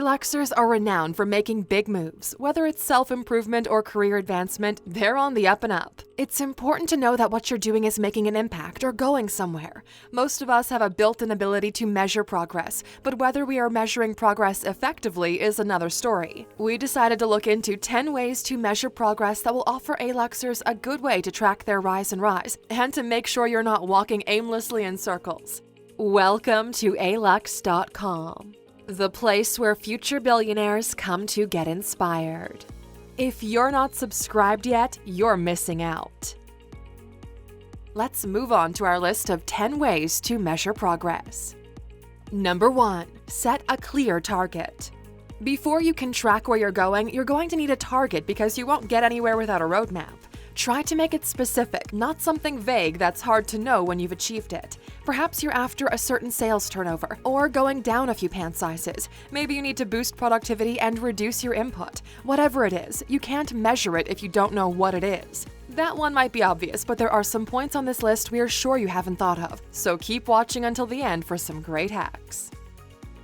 Aluxers are renowned for making big moves. Whether it's self-improvement or career advancement, they're on the up and up. It's important to know that what you're doing is making an impact or going somewhere. Most of us have a built-in ability to measure progress, but whether we are measuring progress effectively is another story. We decided to look into 10 ways to measure progress that will offer Aluxers a good way to track their rise and to make sure you're not walking aimlessly in circles. Welcome to Alux.com, the place where future billionaires come to get inspired. If you're not subscribed yet, you're missing out. Let's move on to our list of 10 ways to measure progress. Number 1. Set a clear target. Before you can track where you're going to need a target because you won't get anywhere without a roadmap. Try to make it specific, not something vague that's hard to know when you've achieved it. Perhaps you're after a certain sales turnover, or going down a few pant sizes. Maybe you need to boost productivity and reduce your input. Whatever it is, you can't measure it if you don't know what it is. That one might be obvious, but there are some points on this list we are sure you haven't thought of, so keep watching until the end for some great hacks.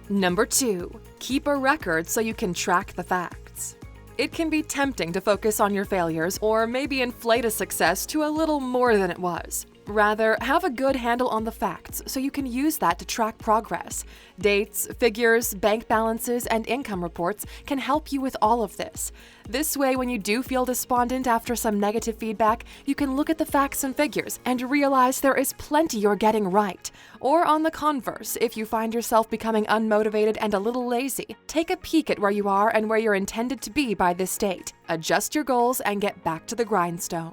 Number 2. Keep a record so you can track the facts. It can be tempting to focus on your failures or maybe inflate a success to a little more than it was. Rather, have a good handle on the facts so you can use that to track progress. Dates, figures, bank balances, and income reports can help you with all of this. This way, when you do feel despondent after some negative feedback, you can look at the facts and figures and realize there is plenty you're getting right. Or on the converse, if you find yourself becoming unmotivated and a little lazy, take a peek at where you are and where you're intended to be by this date. Adjust your goals and get back to the grindstone.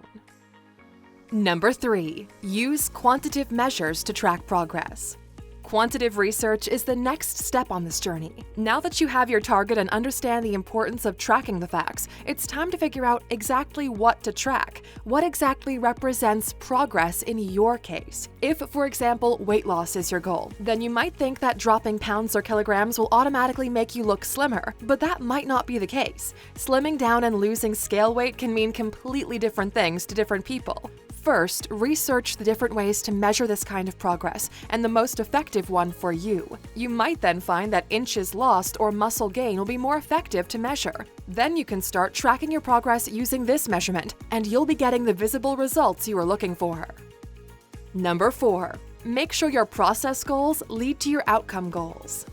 Number 3. Use quantitative measures to track progress. Quantitative research is the next step on this journey. Now that you have your target and understand the importance of tracking the facts, it's time to figure out exactly what to track. What exactly represents progress in your case? If, for example, weight loss is your goal, then you might think that dropping pounds or kilograms will automatically make you look slimmer, but that might not be the case. Slimming down and losing scale weight can mean completely different things to different people. First, research the different ways to measure this kind of progress and the most effective one for you. You might then find that inches lost or muscle gain will be more effective to measure. Then you can start tracking your progress using this measurement, and you'll be getting the visible results you are looking for. Number 4. Make sure your process goals lead to your outcome goals.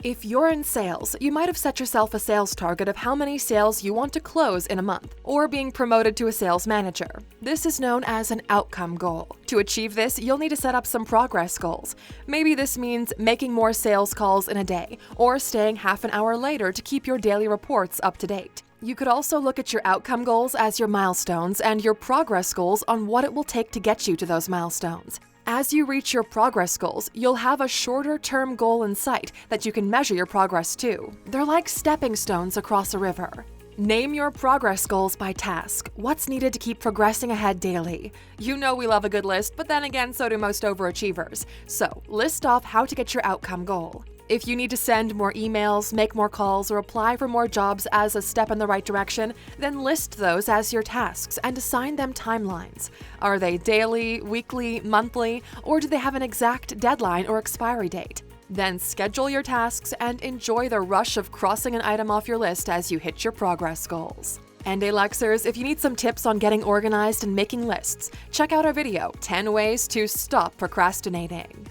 If you're in sales, you might have set yourself a sales target of how many sales you want to close in a month, or being promoted to a sales manager. This is known as an outcome goal. To achieve this, you'll need to set up some progress goals. Maybe this means making more sales calls in a day, or staying half an hour later to keep your daily reports up to date. You could also look at your outcome goals as your milestones and your progress goals on what it will take to get you to those milestones. As you reach your progress goals, you'll have a shorter-term goal in sight that you can measure your progress to. They're like stepping stones across a river. Name your progress goals by task. What's needed to keep progressing ahead daily? You know we love a good list, but then again, so do most overachievers. So, list off how to get your outcome goal. If you need to send more emails, make more calls, or apply for more jobs as a step in the right direction, then list those as your tasks and assign them timelines. Are they daily, weekly, monthly, or do they have an exact deadline or expiry date? Then schedule your tasks and enjoy the rush of crossing an item off your list as you hit your progress goals. And Aluxers, if you need some tips on getting organized and making lists, check out our video, 10 Ways to Stop Procrastinating.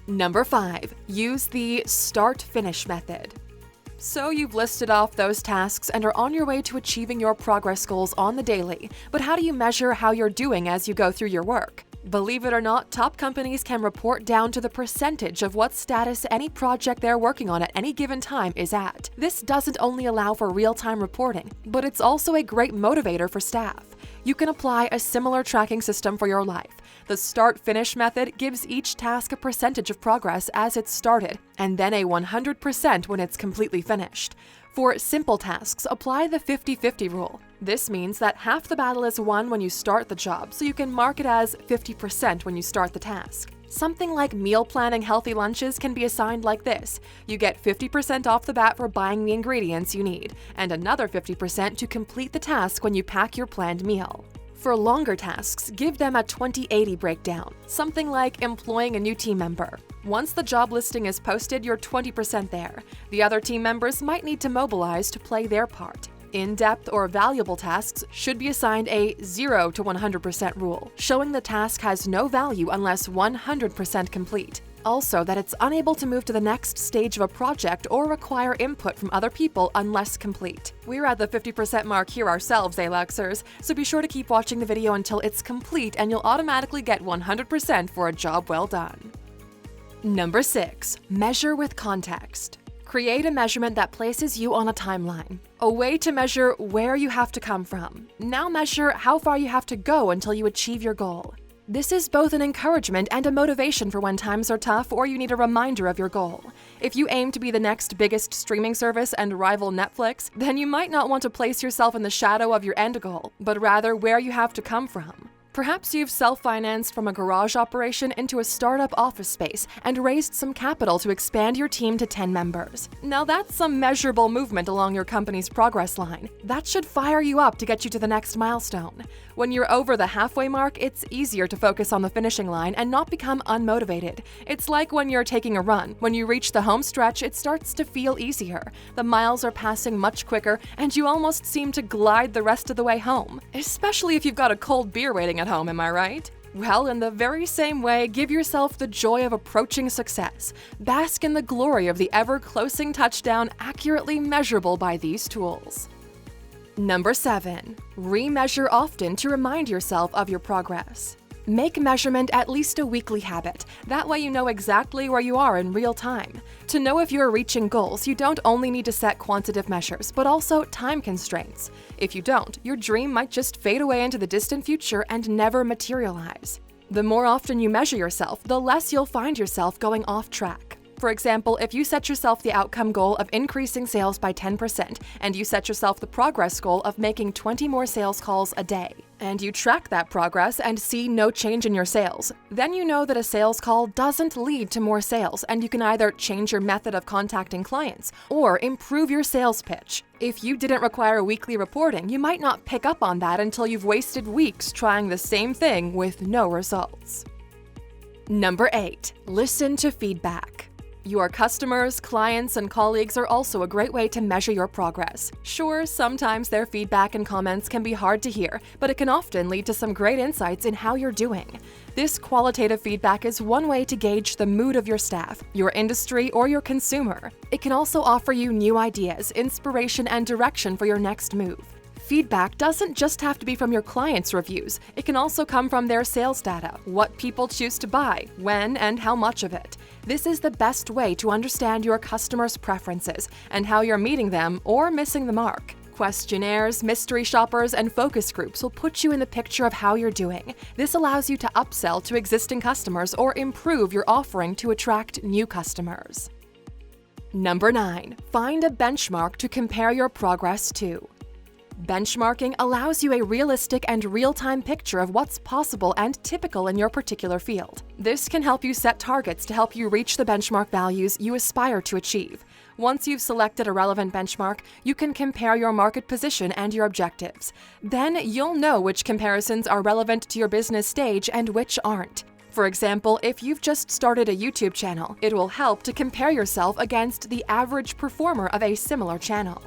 Number 5. Use the start-finish method. So you've listed off those tasks and are on your way to achieving your progress goals on the daily, but how do you measure how you're doing as you go through your work? Believe it or not, top companies can report down to the percentage of what status any project they're working on at any given time is at. This doesn't only allow for real-time reporting, but it's also a great motivator for staff. You can apply a similar tracking system for your life. The start-finish method gives each task a percentage of progress as it's started, and then a 100% when it's completely finished. For simple tasks, apply the 50-50 rule. This means that half the battle is won when you start the job, so you can mark it as 50% when you start the task. Something like meal planning healthy lunches can be assigned like this. You get 50% off the bat for buying the ingredients you need, and another 50% to complete the task when you pack your planned meal. For longer tasks, give them a 20-80 breakdown, something like employing a new team member. Once the job listing is posted, you're 20% there. The other team members might need to mobilize to play their part. In-depth or valuable tasks should be assigned a 0 to 100% rule, showing the task has no value unless 100% complete. Also, that it's unable to move to the next stage of a project or require input from other people unless complete. We're at the 50% mark here ourselves, Aluxers, so be sure to keep watching the video until it's complete and you'll automatically get 100% for a job well done. Number 6. Measure with context. Create a measurement that places you on a timeline, a way to measure where you have to come from. Now measure how far you have to go until you achieve your goal. This is both an encouragement and a motivation for when times are tough or you need a reminder of your goal. If you aim to be the next biggest streaming service and rival Netflix, then you might not want to place yourself in the shadow of your end goal, but rather where you have to come from. Perhaps you've self-financed from a garage operation into a startup office space and raised some capital to expand your team to 10 members. Now that's some measurable movement along your company's progress line. That should fire you up to get you to the next milestone. When you're over the halfway mark, it's easier to focus on the finishing line and not become unmotivated. It's like when you're taking a run. When you reach the home stretch, it starts to feel easier. The miles are passing much quicker, and you almost seem to glide the rest of the way home. Especially if you've got a cold beer waiting at home, am I right? Well, in the very same way, give yourself the joy of approaching success. Bask in the glory of the ever-closing touchdown accurately measurable by these tools. Number 7. Remeasure often to remind yourself of your progress. Make measurement at least a weekly habit. That way you know exactly where you are in real time. To know if you're reaching goals, you don't only need to set quantitative measures, but also time constraints. If you don't, your dream might just fade away into the distant future and never materialize. The more often you measure yourself, the less you'll find yourself going off track. For example, if you set yourself the outcome goal of increasing sales by 10% and you set yourself the progress goal of making 20 more sales calls a day, and you track that progress and see no change in your sales, then you know that a sales call doesn't lead to more sales and you can either change your method of contacting clients or improve your sales pitch. If you didn't require weekly reporting, you might not pick up on that until you've wasted weeks trying the same thing with no results. Number 8. Listen to feedback. Your customers, clients, and colleagues are also a great way to measure your progress. Sure, sometimes their feedback and comments can be hard to hear, but it can often lead to some great insights in how you're doing. This qualitative feedback is one way to gauge the mood of your staff, your industry, or your consumer. It can also offer you new ideas, inspiration, and direction for your next move. Feedback doesn't just have to be from your clients' reviews. It can also come from their sales data, what people choose to buy, when, and how much of it. This is the best way to understand your customers' preferences and how you're meeting them or missing the mark. Questionnaires, mystery shoppers, and focus groups will put you in the picture of how you're doing. This allows you to upsell to existing customers or improve your offering to attract new customers. Number 9. Find a benchmark to compare your progress to. Benchmarking allows you a realistic and real-time picture of what's possible and typical in your particular field. This can help you set targets to help you reach the benchmark values you aspire to achieve. Once you've selected a relevant benchmark, you can compare your market position and your objectives. Then you'll know which comparisons are relevant to your business stage and which aren't. For example, if you've just started a YouTube channel, it will help to compare yourself against the average performer of a similar channel.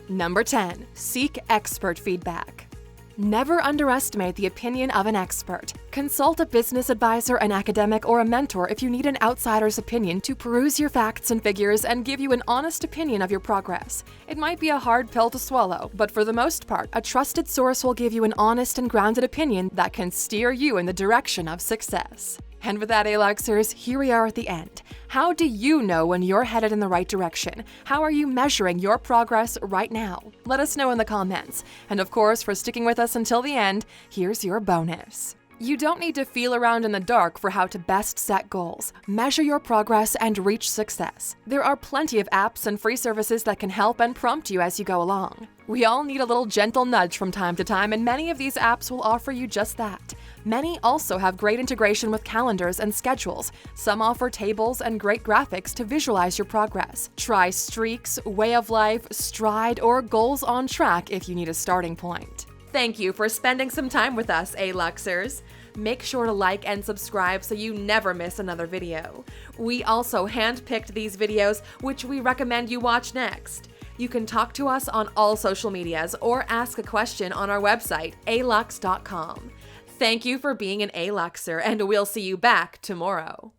Number 10. Seek expert feedback. Never underestimate the opinion of an expert. Consult a business advisor, an academic, or a mentor if you need an outsider's opinion to peruse your facts and figures and give you an honest opinion of your progress. It might be a hard pill to swallow, but for the most part, a trusted source will give you an honest and grounded opinion that can steer you in the direction of success. And with that, Aluxers, here we are at the end. How do you know when you're headed in the right direction? How are you measuring your progress right now? Let us know in the comments. And of course, for sticking with us until the end, here's your bonus. You don't need to feel around in the dark for how to best set goals, measure your progress, and reach success. There are plenty of apps and free services that can help and prompt you as you go along. We all need a little gentle nudge from time to time, and many of these apps will offer you just that. Many also have great integration with calendars and schedules. Some offer tables and great graphics to visualize your progress. Try Streaks, Way of Life, Stride, or Goals on Track if you need a starting point. Thank you for spending some time with us, Aluxers. Make sure to like and subscribe so you never miss another video. We also handpicked these videos, which we recommend you watch next. You can talk to us on all social medias or ask a question on our website, Alux.com. Thank you for being an Aluxer, and we'll see you back tomorrow.